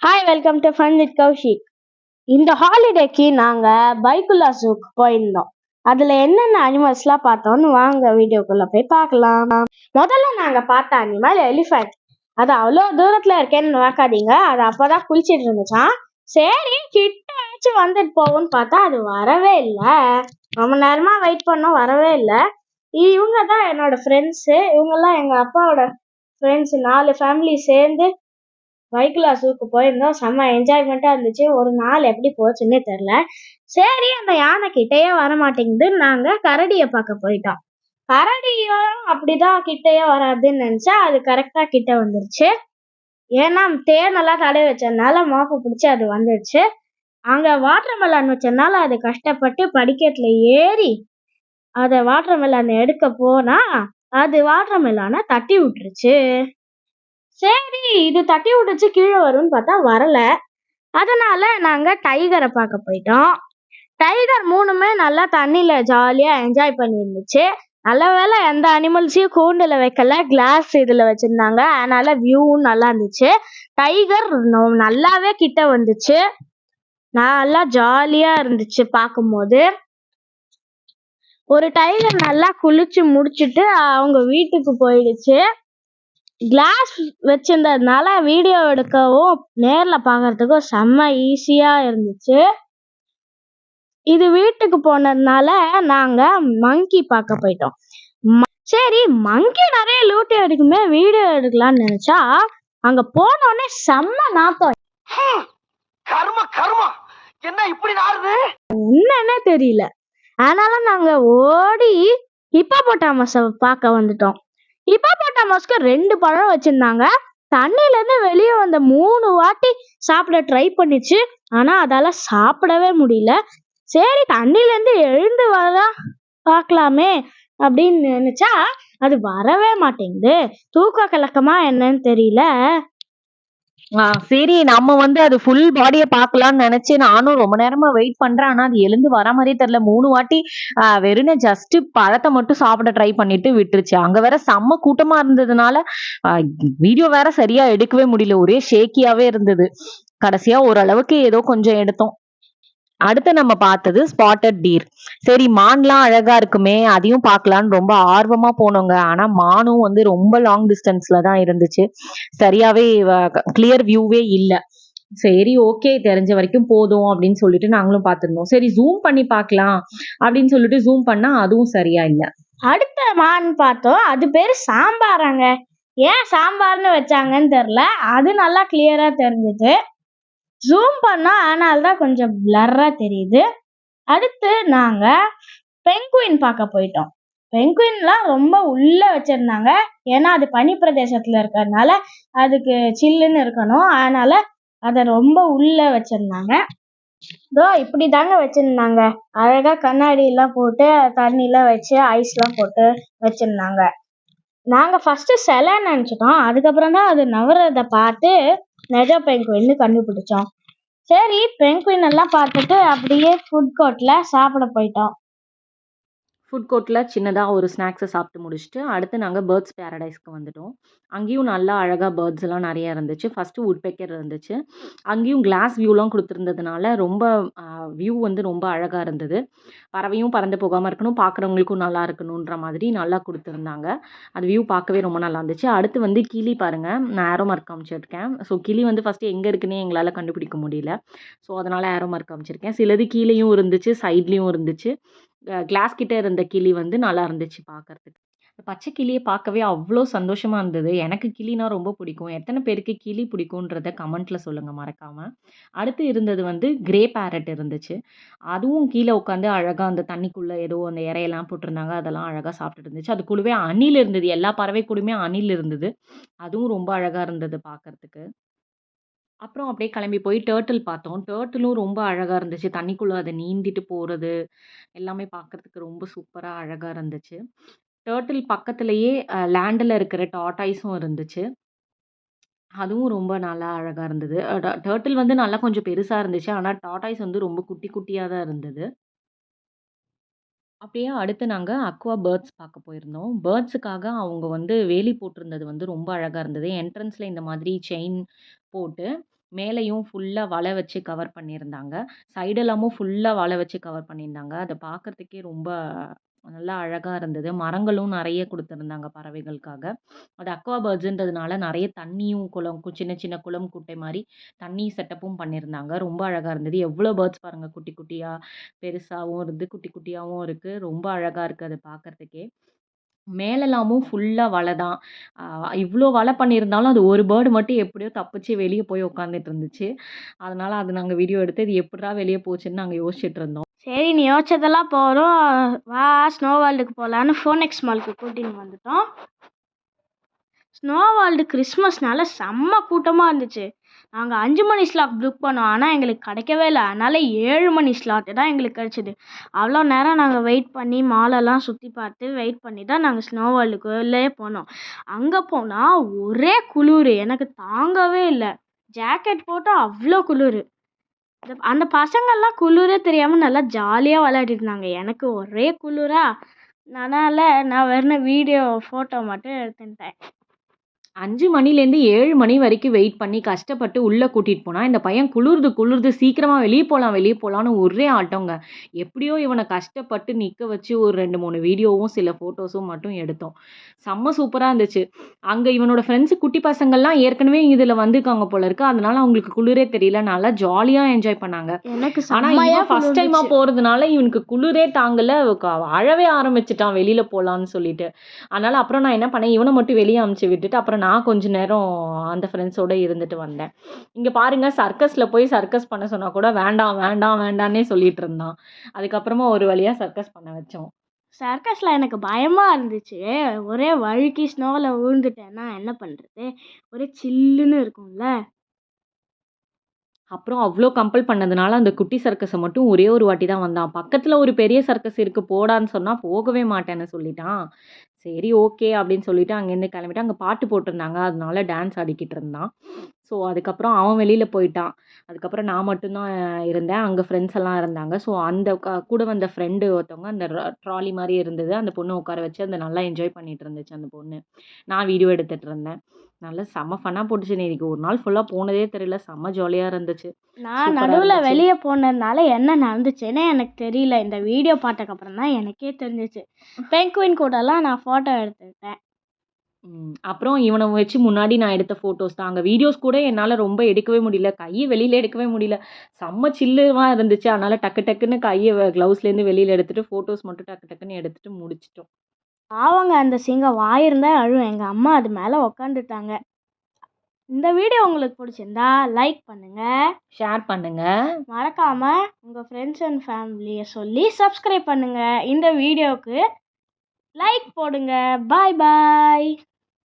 Hi welcome to fun with Kaushik. இந்த ஹாலிடேக்கு நாங்கள் பைக்குல்லா ஜூக்கு போயிருந்தோம். அதில் என்னென்ன அனிமல்ஸ்லாம் பார்த்தோன்னு வாங்க வீடியோக்குள்ளே போய் பார்க்கலாம். முதல்ல நாங்கள் பார்த்த அனிமல் எலிஃபென்ட். அது அவ்வளோ தூரத்தில் இருக்கேன்னு பார்க்காதீங்க, அது அப்போ தான் குளிச்சிட்டு இருந்துச்சான். சரி கிட்ட வச்சு வந்துட்டு போகும்னு பார்த்தா அது வரவே இல்லை. ரொம்ப நேரமாக வெயிட் பண்ணோம், வரவே இல்லை. இவங்க தான் என்னோட ஃப்ரெண்ட்ஸு. இவங்கெல்லாம் எங்கள் அப்பாவோட ஃப்ரெண்ட்ஸு. 4 ஃபேமிலி சேர்ந்து பைக்குலா ஜூக்கு போயிருந்தோம். செம்ம என்ஜாய்மெண்ட்டாக இருந்துச்சு. ஒரு நாள் எப்படி போச்சுன்னே தெரில. சரி அந்த யானை கிட்டேயே வரமாட்டேங்குது, நாங்கள் கரடியை பார்க்க போயிட்டோம். கரடியும் அப்படிதான் கிட்டேயே வராதுன்னு நினச்சா அது கரெக்டாக கிட்ட வந்துருச்சு. ஏன்னா தேனெல்லாம் தடவி வச்சதுனால மோப்பை பிடிச்சி அது வந்துடுச்சு. அங்கே வாட்டர் மெலான் வச்சதுனால அது கஷ்டப்பட்டு படிக்கட்டில் ஏறி அதை வாட்டர் மெலான் எடுக்க போனால் அது வாட்டர் மெலானை தட்டி விட்டுருச்சு. சரி இது தட்டி விட்டுச்சு கீழே வரும்னு பார்த்தா வரல. அதனால நாங்கள் டைகரை பார்க்க போயிட்டோம். டைகர் 3மே நல்லா தண்ணியில் ஜாலியாக என்ஜாய் பண்ணியிருந்துச்சு. நல்ல வேலை எந்த அனிமல்ஸையும் கூண்டில் வைக்கல, கிளாஸ் இதில் வச்சுருந்தாங்க. அதனால வியூவும் நல்லா இருந்துச்சு. டைகர் நல்லாவே கிட்ட வந்துச்சு. நல்லா ஜாலியாக இருந்துச்சு பார்க்கும்போது. ஒரு டைகர் நல்லா குளிச்சு முடிச்சுட்டு அவங்க வீட்டுக்கு போயிடுச்சு. கிளாஸ் வச்சிருந்ததுனால வீடியோ எடுக்கவும் நேரில் பார்க்கறதுக்கும் செம்ம ஈஸியாக இருந்துச்சு. இது வீட்டுக்கு போனதுனால நாங்கள் மங்கி பார்க்க போயிட்டோம். சரி மங்கி நிறைய லூட்டி எடுக்குமே, வீடியோ எடுக்கலாம்னு நினச்சா அங்கே போனோடனே செம்ம நாத்தம். என்னன்னே தெரியல. அதனால நாங்கள் ஓடி ஹிப்போபொட்டாமஸை பார்க்க வந்துட்டோம். ஹிப்போபொட்டாமஸ்க்கு 2 பழம் வச்சிருந்தாங்க. தண்ணியிலேருந்து வெளியே வந்த 3 வாட்டி சாப்பிட ட்ரை பண்ணிச்சு. ஆனால் அதால் சாப்பிடவே முடியல. சரி தண்ணியிலேருந்து எழுந்து வரதான் பார்க்கலாமே அப்படின்னு நினச்சா அது வரவே மாட்டேங்குது. தூக்க கலக்கமா என்னன்னு தெரியல. சரி நம்ம அது ஃபுல் பாடியை பார்க்கலாம்னு நினைச்சு நானும் ரொம்ப நேரமா வெயிட் பண்றேன். ஆனா அது எழுந்து வர மாதிரியே தெரியல. 3 வாட்டி வெறும் ஜஸ்ட் பழத்தை மட்டும் சாப்பிட ட்ரை பண்ணிட்டு விட்டுருச்சு. அங்க வேற செம்ம கூட்டமா இருந்ததுனால வீடியோ வேற சரியா எடுக்கவே முடியல. ஒரே ஷேக்கியாவே இருந்தது. கடைசியா ஓரளவுக்கு ஏதோ கொஞ்சம் எடுத்தோம். அடுத்து நம்ம பார்த்தது ஸ்பாட்டட் டீர். சரி மான்லாம் அழகா இருக்குமே, அதையும் பார்க்கலான்னு ரொம்ப ஆர்வமா போனோங்க. ஆனா மானும் ரொம்ப லாங் டிஸ்டன்ஸ்ல தான் இருந்துச்சு. சரியாவே கிளியர் வியூவே இல்ல. சரி ஓகே தெரிஞ்ச வரைக்கும் போதும் அப்படின்னு சொல்லிட்டு நாங்களும் பார்த்துருந்தோம். சரி ஜூம் பண்ணி பார்க்கலாம் அப்படின்னு சொல்லிட்டு ஜூம் பண்ணா அதுவும் சரியா இல்ல. அடுத்த மான் பார்த்தோம். அது பேரு சாம்பாராங்க. ஏன் சாம்பார்னு வச்சாங்கன்னு தெரியல, அது நல்லா கிளியரா தெரிஞ்சுது. ஜூம் பண்ணோம், ஆனால் தான் கொஞ்சம் பிளர்ராக தெரியுது. அடுத்து நாங்கள் பெங்குயின் பார்க்க போயிட்டோம். பெங்குயின்லாம் ரொம்ப உள்ளே வச்சுருந்தாங்க. ஏன்னா அது பனி பிரதேசத்தில் இருக்கிறதுனால அதுக்கு சில்லுன்னு இருக்கணும். அதனால் அதை ரொம்ப உள்ளே வச்சுருந்தாங்க. இதோ இப்படி தாங்க வச்சுருந்தாங்க. அழகாக கண்ணாடியெல்லாம் போட்டு தண்ணியெலாம் வச்சு ஐஸ்லாம் போட்டு வச்சுருந்தாங்க. நாங்கள் ஃபஸ்ட்டு சிலைன்னு நினச்சிட்டோம். அதுக்கப்புறம் தான் அது நவரதை பார்த்து நெஜ பெங்குயின்னு கண்டுபிடிச்சோம். சரி பெங்குயின் எல்லாம் பார்த்துட்டு அப்படியே ஃபுட் கோர்ட்டில் சாப்பிட போயிட்டோம். ஃபுட் கோர்ட்டில் சின்னதாக ஒரு ஸ்நாக்ஸை சாப்பிட்டு முடிச்சுட்டு அடுத்து நாங்கள் பேர்ட்ஸ் பேரடைஸ்க்கு வந்துட்டோம். அங்கேயும் நல்லா அழகாக பேர்ட்ஸ் எல்லாம் நிறையா இருந்துச்சு. ஃபஸ்ட்டு உட்பெக்கர் இருந்துச்சு. அங்கேயும் கிளாஸ் வியூலாம் கொடுத்துருந்ததுனால ரொம்ப வியூ ரொம்ப அழகாக இருந்தது. பறவையும் பறந்து போகாமல் இருக்கணும், பார்க்குறவங்களுக்கும் நல்லா இருக்கணுன்ற மாதிரி நல்லா கொடுத்துருந்தாங்க. அது வியூ பார்க்கவே ரொம்ப நல்லா இருந்துச்சு. அடுத்து கிளி பாருங்கள், நான் ஏரோ மார்க் காமிச்சிருக்கேன். ஸோ கிளி ஃபஸ்ட்டு எங்கே இருக்குன்னே எங்களால் கண்டுபிடிக்க முடியல. ஸோ அதனால் ஏரோ மார்க் காமிச்சிருக்கேன். சிலது கீழேயும் இருந்துச்சு, சைட்லேயும் இருந்துச்சு. கிளாஸ் கிட்ட இருந்த கிளி நல்லா இருந்துச்சு பார்க்கறதுக்கு. பச்சை கிளியை பார்க்கவே அவ்வளோ சந்தோஷமா இருந்தது. எனக்கு கிளினா ரொம்ப பிடிக்கும். எத்தனை பேருக்கு கிளி பிடிக்குன்றத கமெண்ட்ல சொல்லுங்க மறக்காம. அடுத்து இருந்தது கிரே பேரட் இருந்துச்சு. அதுவும் கீழே உட்காந்து அழகா அந்த தண்ணிக்குள்ள ஏதோ அந்த இரையெல்லாம் போட்டிருந்தாங்க. அதெல்லாம் அழகா சாப்பிட்டுட்டு இருந்துச்சு. அது கூடவே அணில் இருந்தது. எல்லா பறவை கூடயுமே அணில் இருந்தது. அதுவும் ரொம்ப அழகா இருந்தது பார்க்கறதுக்கு. அப்புறம் அப்படியே கிளம்பி போய் டர்ட்டில் பார்த்தோம். டர்ட்டிலும் ரொம்ப அழகா இருந்துச்சு. தண்ணிக்குள்ள அது நீந்திட்டு போறது, எல்லாமே பார்க்கறதுக்கு ரொம்ப சூப்பரா அழகா இருந்துச்சு. டர்ட்டில் பக்கத்திலேயே லேண்டில இருக்கிற டார்டாய்ஸும் இருந்துச்சு. அதுவும் ரொம்ப நல்லா அழகா இருந்தது. டர்ட்டில் நல்லா கொஞ்சம் பெருசா இருந்துச்சு. ஆனா டார்டாய்ஸ் ரொம்ப குட்டி குட்டியா தான் இருந்தது. அப்படியே அடுத்து நாங்க அக்வா பேர்ட்ஸ் பார்க்க போயிருந்தோம். பேர்ட்ஸுக்காக அவங்க வேலி போட்டிருந்தது ரொம்ப அழகா இருந்தது. என்ட்ரன்ஸ்ல இந்த மாதிரி செயின் போட்டு மேலேயும் ஃபுல்லா வலை வச்சு கவர் பண்ணியிருந்தாங்க. சைடெல்லாமும் ஃபுல்லா வலை வச்சு கவர் பண்ணியிருந்தாங்க. அத பார்க்கறதுக்கே ரொம்ப நல்லா அழகா இருந்தது. மரங்களும் நெறைய குடுத்துருந்தாங்க பறவைகளுக்காக. அது அக்வா பேர்ட்ஸ்ன்றதுனால நெறைய தண்ணியும் சின்ன சின்ன குளம், குட்டை மாரி தண்ணி செட்டப்பும் பண்ணியிருந்தாங்க. ரொம்ப அழகா இருந்தது. எவ்ளோ பேர்ட்ஸ் பாருங்க குட்டி குட்டியா, பெருசாவும் இருந்து, குட்டி குட்டியாவும் இருக்கு. ரொம்ப அழகா இருக்கு அத பார்க்கறதுக்கே. மேலலாமும் ஃபுல்லா வலை தான். அ இவ்ளோ வலை பண்ணியிருந்தாலும், அது ஒரு பேர்டு மட்டும் எப்படியோ தப்பிச்சு வெளிய போய் உட்காந்துட்டு இருந்துச்சு. அதனால அது நாங்க வீடியோ எடுத்து, இது எப்புட்றா வெளிய போச்சுன்னு நாங்க யோசிச்சுட்டு இருந்தோம். சரி, நீ யோசிச்சதெல்லாம் போறோம். வா ஸ்னோ வேர்ல்டுக்கு போலான்னு ஃபோனெக்ஸ் மால்க்கு கூட்டின்னு வந்துட்டோம். ஸ்னோ வேர்ல்டு கிறிஸ்மஸ்னால செம்ம கூட்டமா இருந்துச்சு. நாங்க 5 மணி ஸ்லாட் புக் பண்ணோம். ஆனா எங்களுக்கு கிடைக்கவே இல்ல. அதனால 7 மணி ஸ்லாட் தான் எங்களுக்கு கிடைச்சது. அவ்வளோ நேரம் நாங்க வெயிட் பண்ணி மாலெல்லாம் சுத்தி பார்த்து வெயிட் பண்ணி தான் நாங்க ஸ்னோ வேர்ல்டுக்குள்ளயே போனோம். அங்க போனா ஒரே குளுரு. எனக்கு தாங்கவே இல்ல. ஜாக்கெட் போட்டா அவ்வளோ குளுரு. அந்த பசங்கள்லாம் குளிரே தெரியாம நல்லா ஜாலியா விளையாடிட்டு இருந்தாங்க. எனக்கு ஒரே குளிரா, அதனால நான் வெறும் வீடியோ, ஃபோட்டோ மட்டும் எடுத்துட்டேன். 5 மணிலேருந்து 7 மணி வரைக்கும் வெயிட் பண்ணி கஷ்டப்பட்டு உள்ள கூட்டிட்டு போனா, இந்த பையன் குளிருது சீக்கிரமா வெளிய போலான்னு ஒரே ஆட்டங்க. எப்படியோ இவன கஷ்டப்பட்டு நிக்க வச்சு ஒரு 2, 3 வீடியோவும், சில ஃபோட்டோஸும் மட்டும் எடுத்தோம். செம்ம சூப்பரா இருந்துச்சு. அங்க இவனோட ஃப்ரெண்ட்ஸ் குட்டி பசங்கள்லாம் ஏற்கனவே இதுல வந்துருக்காங்க போல இருக்கு. அதனால அவங்களுக்கு குளிரே தெரியல. நல்லா ஜாலியா என்ஜாய் பண்ணாங்க. எனக்கு ஆனா செம்மையா இவன் ஃபர்ஸ்ட் டைமா குளிர்ந்துச்சு. போறதுனால இவனுக்கு குளிரே தாங்கல. அழவே ஆரம்பிச்சுட்டான் வெளியில போலான்னு சொல்லிட்டு. அதனால அப்புறம் நான் என்ன பண்ணேன், இவன மட்டும் வெளிய அனுப்பிச்சு விட்டுட்டு, அப்புறம் நான் கொஞ்ச நேரம் அந்த ஃப்ரெண்ட்ஸோட இருந்துட்டு வந்தேன். இங்க பாருங்க சர்க்கஸ்ல போய் சர்க்கஸ் பண்ண சொன்னா கூட வேண்டாம், வேண்டாம், வேண்டான்னே சொல்லிட்டு இருந்தான். அதுக்கப்புறமா ஒரு வழியா சர்க்கஸ் பண்ண வச்சோம். சர்க்கஸ்ல எனக்கு பயமா இருந்துச்சு. ஒரே வழுக்கி ஸ்னோல விழுந்துட்டேன்னா என்ன பண்றது? ஒரே சில்லுன்னு இருக்கும்ல. அப்புறம் அவ்ளோ கம்பல் பண்ணதுனால, அந்த குட்டி சர்க்கஸ மட்டும் ஒரே ஒரு வாட்டி தான் வந்தான். பக்கத்துல ஒரு பெரிய சர்க்கஸ் இருக்கு போடான்னு சொன்னா, போகவே மாட்டேன்னு சொல்லிட்டான். சரி ஓகே அப்படின்னு சொல்லிட்டு அங்கேருந்து கிளம்பிட்டு, அங்க பாட்டு போட்டிருந்தாங்க. அதனால டான்ஸ் ஆடிக்கிட்டு இருந்தான். ஸோ, அதுக்கப்புறம் அவன் வெளியில போயிட்டான். அதுக்கப்புறம் நான் மட்டும் தான் இருந்தேன். அங்க ஃப்ரெண்ட்ஸ் எல்லாம் இருந்தாங்க. ஸோ, அந்த கூட வந்த ஃப்ரெண்டு ஒருத்தவங்க அந்த ட்ராலி மாரி இருந்தது. அந்த பொண்ண உட்கார வச்சு, அந்த நல்லா என்ஜாய் பண்ணிட்டு இருந்துச்சு அந்த பொண்ணு. நான் வீடியோ எடுத்துட்டு இருந்தேன். நல்லா செம்ம ஃபன்னா போட்டுச்சு. இன்னைக்கு ஒரு நாள் ஃபுல்லா போனதே தெரியல. செம்ம ஜாலியா இருந்துச்சு. நான் சூப்பரா நடுவுல இருந்துச்சு. வெளிய போனதுனால என்ன நடந்துச்சுன்னே எனக்கு தெரியல. இந்த வீடியோ பார்த்ததுக்கப்புறம் தான் எனக்கே தெரிஞ்சுச்சு. பெங்குயின் கூடலாம் நான் ஃபோட்டோ எடுத்துக்கிட்டேன். அப்புறம் இவன வச்சு முன்னாடி நான் எடுத்த ஃபோட்டோஸ் தான். அங்க வீடியோஸ் கூட என்னால ரொம்ப எடுக்கவே முடியல. கைய வெளியில எடுக்கவே முடியல. செம்ம சில்லுவா இருந்துச்சு. அதனால டக்கு டக்குன்னு கைய க்ளவுஸ்லேருந்து வெளியில எடுத்துட்டு ஃபோட்டோஸ் மட்டும் டக்கு டக்குன்னு எடுத்துட்டு முடிச்சுட்டோம். பாவங்க அந்த சிங்கம் வாயிருந்தா அழும். எங்க அம்மா அது மேல உக்காந்துட்டாங்க. இந்த வீடியோ உங்களுக்கு பிடிச்சிருந்தா லைக் பண்ணுங்க. ஷேர் பண்ணுங்க. மறக்காம உங்க ஃப்ரெண்ட்ஸ் அண்ட் ஃபேமிலிய சொல்லி சப்ஸ்கிரைப் பண்ணுங்க. இந்த வீடியோவுக்கு லைக் போடுங்க. பாய் பாய்.